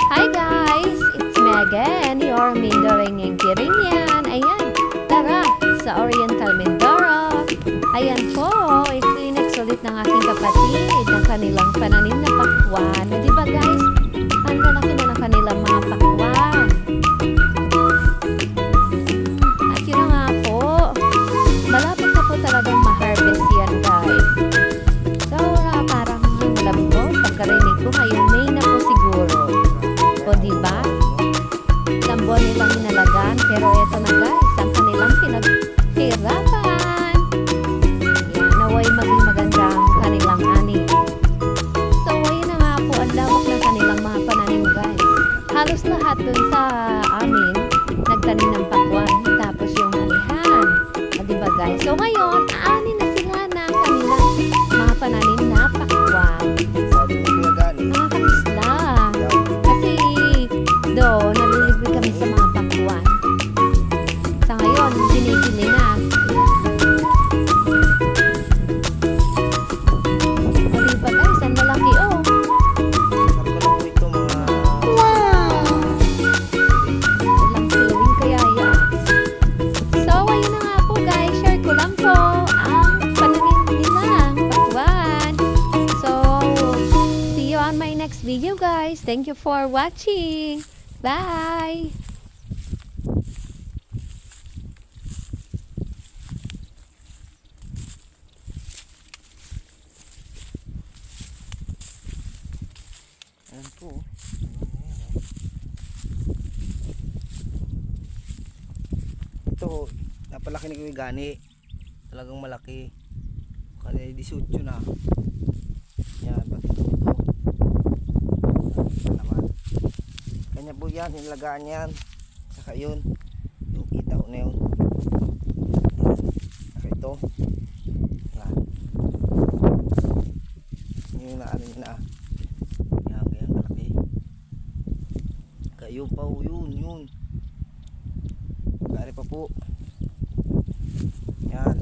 Hi guys! It's me again, your Mindoreng and Kirinyan. Ayan, tara sa Oriental Mindoro. Ayan po, iklinex ulit ng aking kapatid ng kanilang pananim na pakwan. O diba guys, ang lalaki na ng kanilang mga pakwan. At yun na nga po, malapit na po talagang ma-harvest yan guys. So, parang alam ko, pagkarinig ko ngayon, May na po siguro. O diba? Ilang buwan nilang inalagaan, pero eto na guys, ang kanilang pinaghirapan. Yan, naway maging maganda ang kanilang ani. So, ayun na nga po, ang lawak ng kanilang mga pananim guys. Halos lahat dun sa amin, nagtanim ng pakwan, tapos yung manihan. O diba guys? So, ngayon, aani na sila ng kanilang mga pananim na pakwan. Nakakamiss lang. Kasi doon, nalilibre kami sa mga pakwan. Sa ngayon, binibili na. O diba guys, ang malaki oh. Walang siluwing kaya yan. So, ayun na nga po guys, share ko lang po ang pananim nilang pakwan. So, see you on my next video guys. Thank you for watching. Bye! Ayan po. Ito, napalaki ni Kuya Gani. Talagang malaki. Kaya 18 na. Yan, pati ito. Naman. Kanya po yan, hinilagaan yan. Saka yun, yung itaw na yun. Yan. Saka ito. Yan. Yung naano yun na. Yan, kaya malaki. Kaya yun pa, yun. Kaya pa po. Yan.